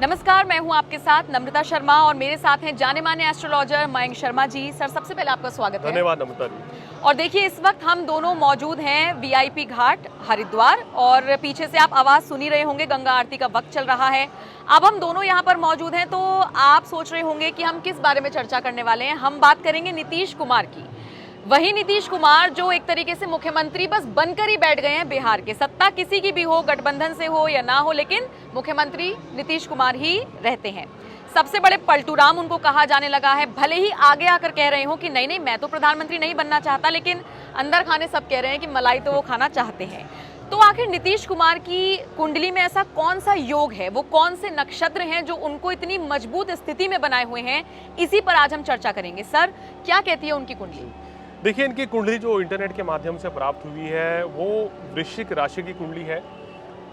नमस्कार, मैं हूं आपके साथ नम्रता शर्मा और मेरे साथ हैं जाने माने एस्ट्रोलॉजर मयंक शर्मा जी। सर, सबसे पहले आपका स्वागत है। धन्यवाद नम्रता जी। और देखिए, इस वक्त हम दोनों मौजूद हैं वीआईपी घाट हरिद्वार और पीछे से आप आवाज सुन ही रहे होंगे, गंगा आरती का वक्त चल रहा है। अब हम दोनों यहाँ पर मौजूद हैं तो आप सोच रहे होंगे कि हम किस बारे में चर्चा करने वाले हैं। हम बात करेंगे नीतीश कुमार की। वही नीतीश कुमार जो एक तरीके से मुख्यमंत्री बस बनकर ही बैठ गए हैं बिहार के। सत्ता किसी की भी हो, गठबंधन से हो या ना हो, लेकिन मुख्यमंत्री नीतीश कुमार ही रहते हैं। सबसे बड़े पलटूराम उनको कहा जाने लगा है। भले ही आगे आकर कह रहे हो कि नहीं नहीं, मैं तो प्रधानमंत्री नहीं बनना चाहता, लेकिन अंदर खाने सब कह रहे हैं कि मलाई तो वो खाना चाहते हैं। तो आखिर नीतीश कुमार की कुंडली में ऐसा कौन सा योग है, वो कौन से नक्षत्र हैं जो उनको इतनी मजबूत स्थिति में बनाए हुए हैं, इसी पर आज हम चर्चा करेंगे। सर, क्या कहती है उनकी कुंडली? देखिए, इनकी कुंडली जो इंटरनेट के माध्यम से प्राप्त हुई है वो वृश्चिक राशि की कुंडली है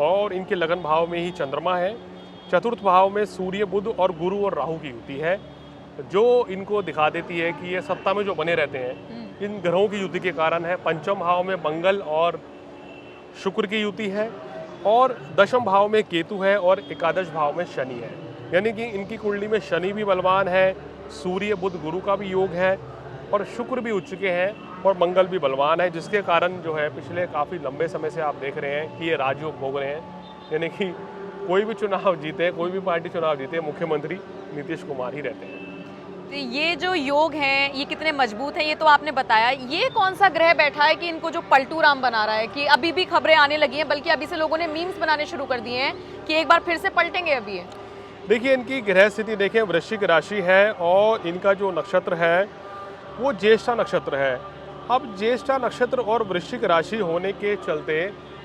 और इनके लगन भाव में ही चंद्रमा है। चतुर्थ भाव में सूर्य, बुध और गुरु और राहु की युति है, जो इनको दिखा देती है कि ये सत्ता में जो बने रहते हैं इन ग्रहों की युति के कारण है। पंचम भाव में मंगल और शुक्र की युति है और दशम भाव में केतु है और एकादश भाव में शनि है। यानी कि इनकी कुंडली में शनि भी बलवान है, सूर्य बुध गुरु का भी योग है और शुक्र भी उच्च के हैं और मंगल भी बलवान है, जिसके कारण जो है पिछले काफ़ी लंबे समय से आप देख रहे हैं कि ये राजयोग भोग रहे हैं। यानी कि कोई भी चुनाव जीते, कोई भी पार्टी चुनाव जीते, मुख्यमंत्री नीतीश कुमार ही रहते हैं। तो ये जो योग हैं ये कितने मजबूत हैं ये तो आपने बताया। ये कौन सा ग्रह बैठा है कि इनको जो पलटूराम बना रहा है, कि अभी भी खबरें आने लगी हैं, बल्कि अभी से लोगों ने मीम्स बनाने शुरू कर दिए हैं कि एक बार फिर से पलटेंगे अभी ये? देखिए, इनकी ग्रह स्थिति देखें, वृश्चिक राशि है और इनका जो नक्षत्र है वो ज्येष्ठा नक्षत्र है। अब ज्येष्ठा नक्षत्र और वृश्चिक राशि होने के चलते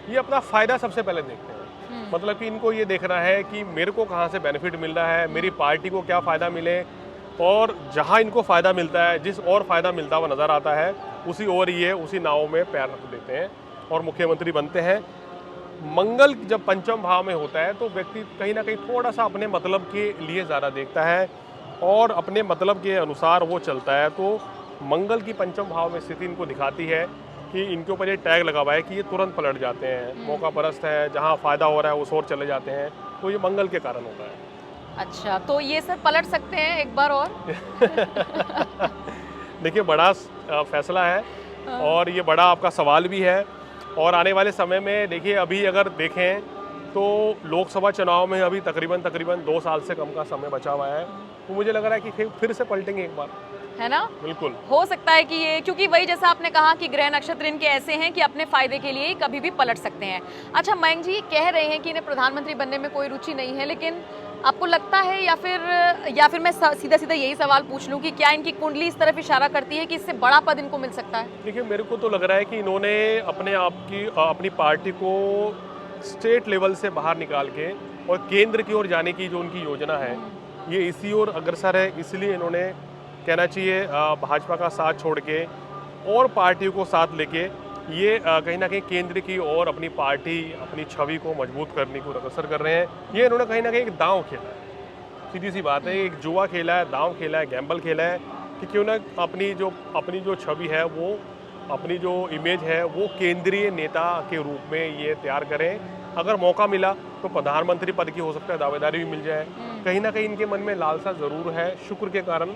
ये अपना फायदा सबसे पहले देखते हैं। मतलब कि इनको ये देखना है कि मेरे को कहाँ से बेनिफिट मिल रहा है, मेरी पार्टी को क्या फ़ायदा मिले, और जहाँ इनको फ़ायदा मिलता है, जिस और फ़ायदा मिलता हुआ नज़र आता है, उसी ओर ये उसी नाव में पैर रख देते हैं और मुख्यमंत्री बनते हैं। मंगल जब पंचम भाव में होता है तो व्यक्ति कहीं ना कहीं थोड़ा सा अपने मतलब के लिए ज़्यादा देखता है और अपने मतलब के अनुसार वो चलता है। तो मंगल की पंचम भाव में स्थिति इनको दिखाती है कि इनके ऊपर ये टैग लगा हुआ है कि ये तुरंत पलट जाते हैं, मौका परस्त है, जहाँ फ़ायदा हो रहा है उस ओर चले जाते हैं। तो ये मंगल के कारण होता है। अच्छा, तो ये सर पलट सकते हैं एक बार और? देखिए, बड़ा फैसला है और ये बड़ा आपका सवाल भी है। और आने वाले समय में देखिए, अभी अगर देखें तो लोकसभा चुनाव में अभी तकरीबन 2 साल से कम का समय बचा हुआ है। तो मुझे लग रहा है कि फिर से पलटेंगे एक बार, है ना? बिल्कुल हो सकता है कि ये, क्योंकि वही जैसा आपने कहा कि ग्रह नक्षत्र इनके ऐसे हैं कि अपने फायदे के लिए ही कभी भी पलट सकते हैं। अच्छा मयंक जी, कह रहे हैं कि इन्हें प्रधानमंत्री बनने में कोई रुचि नहीं है, लेकिन आपको लगता है या फिर मैं सीधा सीधा यही सवाल पूछ लूं कि क्या इनकी कुंडली इस तरफ इशारा करती है कि इससे बड़ा पद इनको मिल सकता है? देखिए, मेरे को तो लग रहा है कि इन्होंने अपनी पार्टी को स्टेट लेवल से बाहर निकाल के और केंद्र की ओर जाने की जो उनकी योजना है ये इसी ओर अग्रसर है। इसलिए इन्होंने, कहना चाहिए, भाजपा का साथ छोड़ के और पार्टियों को साथ लेके ये कहीं ना कहीं केंद्र की ओर अपनी पार्टी, अपनी छवि को मजबूत करने को अग्रसर कर रहे हैं। ये इन्होंने कहीं ना कहीं एक दांव खेला है, सीधी सी बात है, एक जुआ खेला है, दांव खेला है, गैम्बल खेला है कि क्यों ना अपनी जो छवि है, वो अपनी जो इमेज है वो केंद्रीय नेता के रूप में ये तैयार करें। अगर मौका मिला तो प्रधानमंत्री पद की हो सकता है दावेदारी भी मिल जाए। कहीं ना कहीं इनके मन में लालसा ज़रूर है शुक्र के कारण,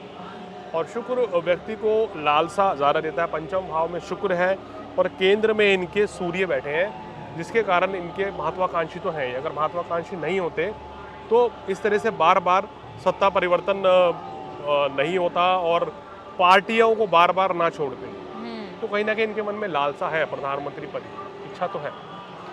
और शुक्र व्यक्ति को लालसा ज़्यादा देता है। पंचम भाव में शुक्र है और केंद्र में इनके सूर्य बैठे हैं, जिसके कारण इनके महत्वाकांक्षी तो हैं। अगर महत्वाकांक्षी नहीं होते तो इस तरह से बार बार सत्ता परिवर्तन नहीं होता और पार्टियों को बार बार ना छोड़ते। तो कहीं ना कहीं इनके मन में लालसा है, प्रधानमंत्री पद की इच्छा तो है।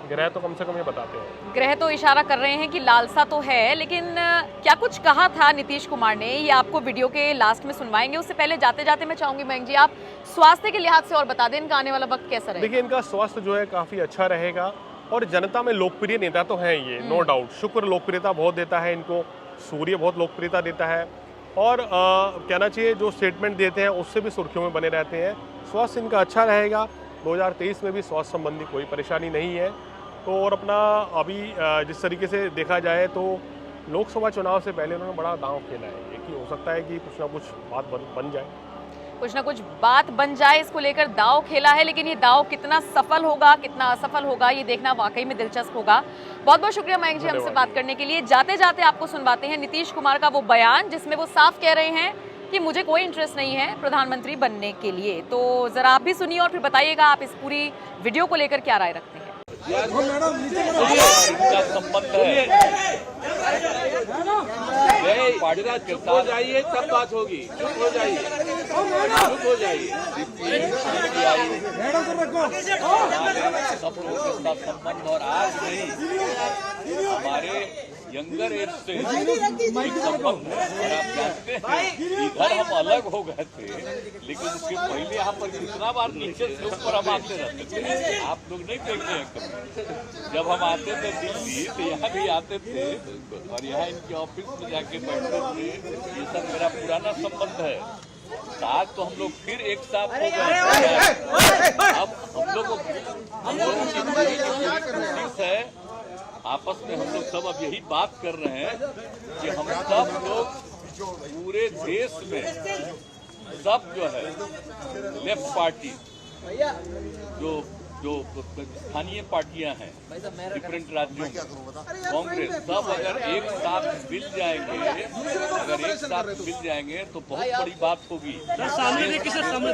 ग्रह तो कम से कम ये बताते हैं, ग्रह तो इशारा कर रहे हैं कि लालसा तो है, लेकिन क्या कुछ कहा था नीतीश कुमार ने, ये आपको वीडियो के लास्ट में सुनवाएंगे। उससे पहले जाते जाते मैं चाहूंगी मयंक जी, आप स्वास्थ्य के लिहाज से और बता दें इनका आने वाला वक्त कैसा रहेगा? देखिए, इनका स्वास्थ्य जो है काफ़ी अच्छा रहेगा और जनता में लोकप्रिय नेता तो हैं ये, नो डाउट। शुक्र लोकप्रियता बहुत देता है इनको, सूर्य बहुत लोकप्रियता देता है और कहना चाहिए जो स्टेटमेंट देते हैं उससे भी सुर्खियों में बने रहते हैं। स्वास्थ्य इनका अच्छा रहेगा। 2023 में भी स्वास्थ्य संबंधी कोई परेशानी नहीं है। तो और अपना अभी जिस तरीके से देखा जाए तो लोकसभा चुनाव से पहले उन्होंने बड़ा दांव खेला है कि हो सकता है कि कुछ ना कुछ बात बन जाए। कुछ ना कुछ बात बन जाए, इसको लेकर दांव खेला है, लेकिन ये दांव कितना सफल होगा कितना असफल होगा ये देखना वाकई में दिलचस्प होगा। बहुत बहुत शुक्रिया मयंक जी हमसे बात करने के लिए। जाते जाते आपको सुनवाते हैं नीतीश कुमार का वो बयान जिसमें वो साफ कह रहे हैं कि मुझे कोई इंटरेस्ट नहीं है प्रधानमंत्री बनने के लिए। तो जरा आप भी सुनिए और फिर बताइएगा आप इस पूरी वीडियो को लेकर क्या राय रखते हैं। इनका संबंध है चुप हो जाइए तब बात होगी। चुप हो जाइए, चुप हो जाइए। सब लोगों के साथ संबंध और आज नहीं हमारे यंगर एज से एक संबंध है। और आप जानते हैं इधर हम अलग हो गए थे, लेकिन उसके पहले यहाँ पर कितना बार नीचे से ऊपर हम आते रहते थे। आप लोग नहीं देखते हैं कभी। जब हम आते थे दिल्ली तो यहाँ भी आते थे और यहाँ इनके ऑफिस में जाके बैठते थे। ये सब मेरा पुराना संबंध है। आज तो हम लोग फिर एक साथ हो गए। अब हम लोगों की कोशिश है, आपस में हम लोग सब अब यही बात कर रहे हैं कि हम सब लोग पूरे देश में सब जो है लेफ्ट पार्टी जो स्थानीय पार्टियां हैं डिफरेंट राज्यों में, कांग्रेस सब अगर एक साथ मिल जाएंगे, अगर एक साथ मिल जाएंगे तो बहुत बड़ी बात होगी। सामने देखिए सर, सामने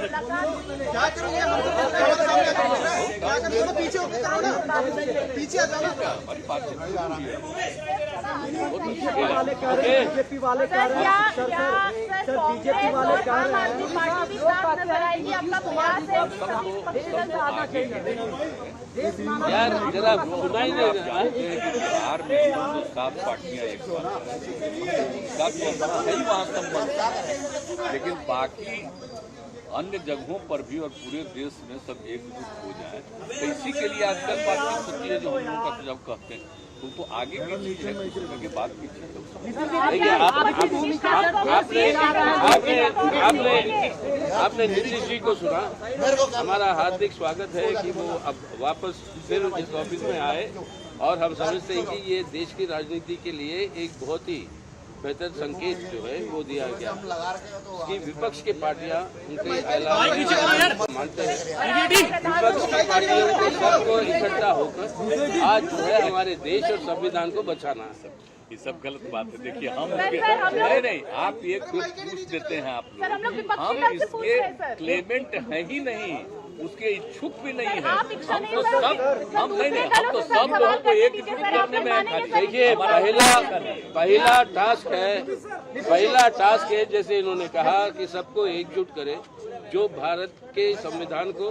पीछे हमारी बात बीजेपी वाले कह रहे हैं सर बीजेपी वाले कह रहे हैं यार जरा सुनाई नहीं रहा है। बिहार में 7 पार्टियां एक साथ है वहाँ संबंध, लेकिन बाकी अन्य जगहों पर भी और पूरे देश में सब एकजुट हो जाए। तो इसी के लिए आजकल बातचीत होती है, जो हम लोग का जब कहते हैं तो आगे की चीज है, के बाद की चीज है। आपने नीतीश जी को सुना, हमारा हार्दिक स्वागत है कि वो अब वापस फिर इस ऑफिस में आए और हम समझते हैं कि ये देश की राजनीति के लिए एक बहुत ही बेहतर संकेत जो है वो दिया गया कि विपक्ष की पार्टियां उनके ऐलान मानते हैं। विपक्ष की पार्टियों को सबको इकट्ठा होकर आज जो है हमारे देश और संविधान को बचाना है। ये सब गलत बात है। देखिए हम नहीं आप ये पूछ देते हैं आप लोग, हम इसके क्लेमेंट है ही नहीं, उसके इच्छुक भी नहीं है। हम तो सब लोगों को एकजुट करने में। देखिए पहला टास्क है जैसे इन्होंने कहा कि सबको एकजुट करें, जो भारत के संविधान को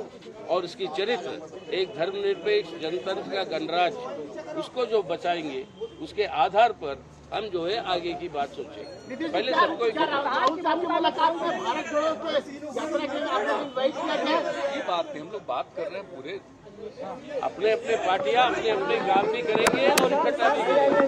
और इसकी चरित्र, एक धर्मनिरपेक्ष जनतंत्र का गणराज्य, उसको जो बचाएंगे उसके आधार पर हम जो है आगे की बात सोचें। पहले सबको ये बात है, हम लोग बात कर रहे हैं पूरे अपने अपने पार्टियां अपने अपने काम भी करेंगे और इकट्ठा भी करेंगे।